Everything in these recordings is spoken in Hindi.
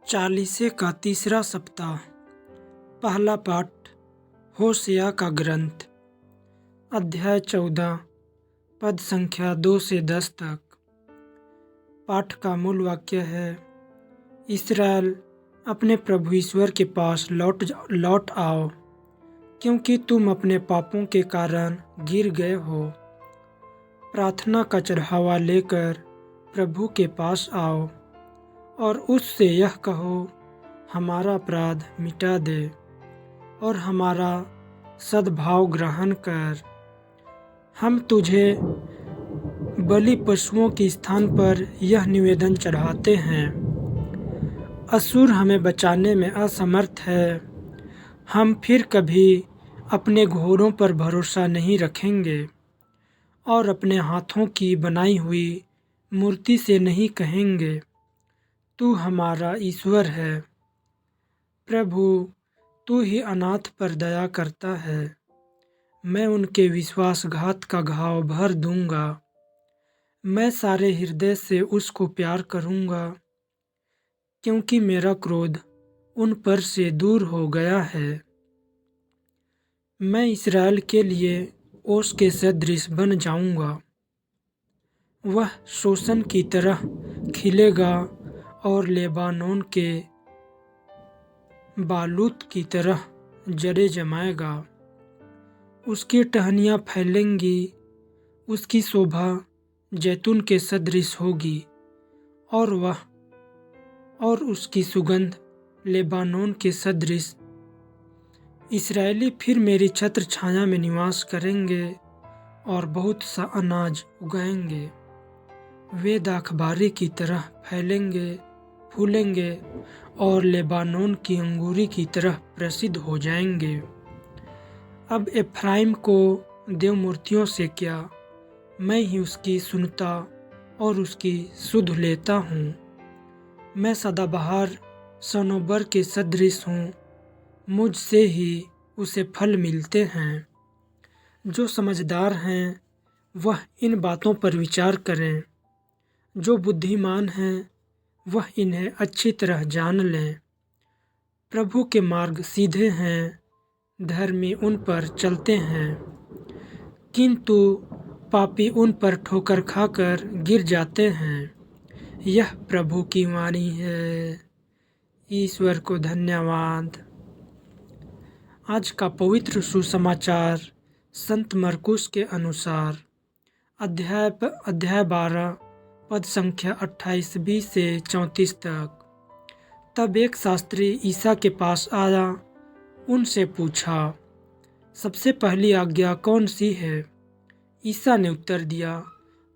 चालीसे का तीसरा सप्ताह। पहला पाठ होशिया का ग्रंथ, अध्याय 14, पद संख्या 2 से 10 तक। पाठ का मूल वाक्य है, इस्राएल अपने प्रभु ईश्वर के पास लौट आओ, क्योंकि तुम अपने पापों के कारण गिर गए हो। प्रार्थना का चढ़ावा लेकर प्रभु के पास आओ और उससे यह कहो, हमारा अपराध मिटा दे और हमारा सद्भाव ग्रहण कर। हम तुझे बलि पशुओं के स्थान पर यह निवेदन चढ़ाते हैं, असुर हमें बचाने में असमर्थ है। हम फिर कभी अपने घोड़ों पर भरोसा नहीं रखेंगे और अपने हाथों की बनाई हुई मूर्ति से नहीं कहेंगे, तू हमारा ईश्वर है। प्रभु, तू ही अनाथ पर दया करता है। मैं उनके विश्वासघात का घाव भर दूंगा। मैं सारे हृदय से उसको प्यार करूंगा, क्योंकि मेरा क्रोध उन पर से दूर हो गया है। मैं इस्राएल के लिए ओस के सदृश बन जाऊंगा। वह शोषण की तरह खिलेगा और लेबानोन के बालूत की तरह जड़ें जमाएगा। उसकी टहनियाँ फैलेंगी, उसकी शोभा जैतून के सदृश होगी और उसकी सुगंध लेबानोन के सदृश। इस्राएली फिर मेरी छत्र छाया में निवास करेंगे और बहुत सा अनाज उगाएंगे। वे दाखबारी की तरह फैलेंगे, फूलेंगे और लेबानोन की अंगूरी की तरह प्रसिद्ध हो जाएंगे। अब एफ्राइम को देव मूर्तियों से क्या, मैं ही उसकी सुनता और उसकी सुध लेता हूँ। मैं सदाबहार सनोबर के सदृश हूँ, मुझसे ही उसे फल मिलते हैं। जो समझदार हैं वह इन बातों पर विचार करें, जो बुद्धिमान हैं वह इन्हें अच्छी तरह जान लें। प्रभु के मार्ग सीधे हैं, धर्मी उन पर चलते हैं, किंतु पापी उन पर ठोकर खाकर गिर जाते हैं। यह प्रभु की वाणी है। ईश्वर को धन्यवाद। आज का पवित्र सुसमाचार संत मरकुस के अनुसार अध्याय 12, पद संख्या 28b से 34 तक। तब एक शास्त्री ईसा के पास आया, उनसे पूछा, सबसे पहली आज्ञा कौन सी है? ईसा ने उत्तर दिया,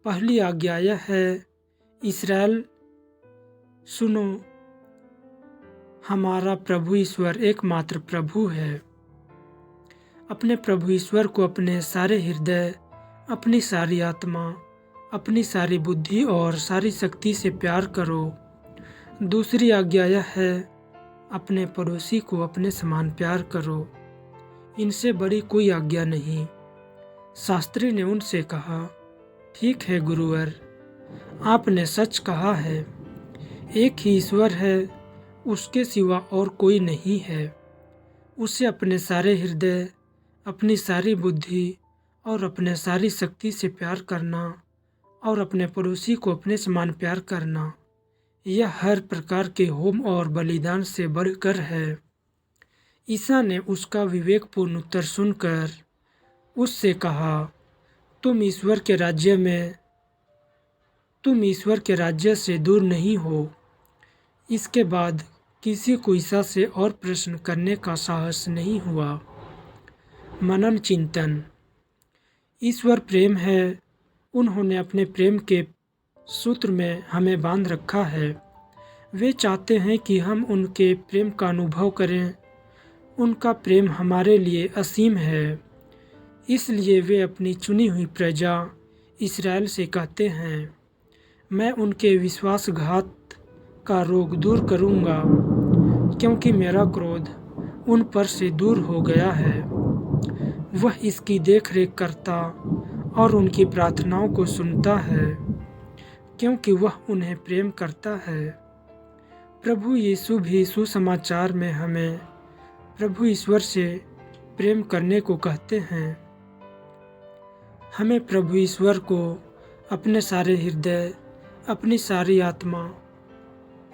पहली आज्ञा यह है, इस्राएल सुनो, हमारा प्रभु ईश्वर एकमात्र प्रभु है। अपने प्रभु ईश्वर को अपने सारे हृदय, अपनी सारी आत्मा, अपनी सारी बुद्धि और सारी शक्ति से प्यार करो। दूसरी आज्ञा यह है, अपने पड़ोसी को अपने समान प्यार करो। इनसे बड़ी कोई आज्ञा नहीं। शास्त्री ने उनसे कहा, ठीक है गुरुवर, आपने सच कहा है। एक ही ईश्वर है, उसके सिवा और कोई नहीं है। उसे अपने सारे हृदय, अपनी सारी बुद्धि और अपने सारी शक्ति से प्यार करना और अपने पड़ोसी को अपने समान प्यार करना, यह हर प्रकार के होम और बलिदान से बढ़कर है। ईसा ने उसका विवेकपूर्ण उत्तर सुनकर उससे कहा, तुम ईश्वर के राज्य से दूर नहीं हो। इसके बाद किसी को ईसा से और प्रश्न करने का साहस नहीं हुआ। मनन चिंतन। ईश्वर प्रेम है। उन्होंने अपने प्रेम के सूत्र में हमें बांध रखा है। वे चाहते हैं कि हम उनके प्रेम का अनुभव करें। उनका प्रेम हमारे लिए असीम है। इसलिए वे अपनी चुनी हुई प्रजा इस्राएल से कहते हैं, मैं उनके विश्वासघात का रोग दूर करूंगा, क्योंकि मेरा क्रोध उन पर से दूर हो गया है। वह इसकी देखरेख करता और उनकी प्रार्थनाओं को सुनता है, क्योंकि वह उन्हें प्रेम करता है। प्रभु यीशु भी सुसमाचार में हमें प्रभु ईश्वर से प्रेम करने को कहते हैं। हमें प्रभु ईश्वर को अपने सारे हृदय, अपनी सारी आत्मा,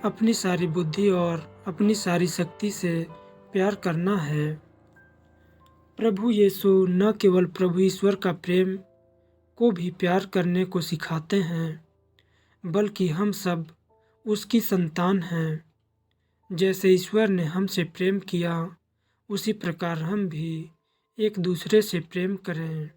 अपनी सारी बुद्धि और अपनी सारी शक्ति से प्यार करना है। प्रभु यीशु न केवल प्रभु ईश्वर का प्रेम को भी प्यार करने को सिखाते हैं, बल्कि हम सब उसकी संतान हैं। जैसे ईश्वर ने हमसे प्रेम किया, उसी प्रकार हम भी एक दूसरे से प्रेम करें।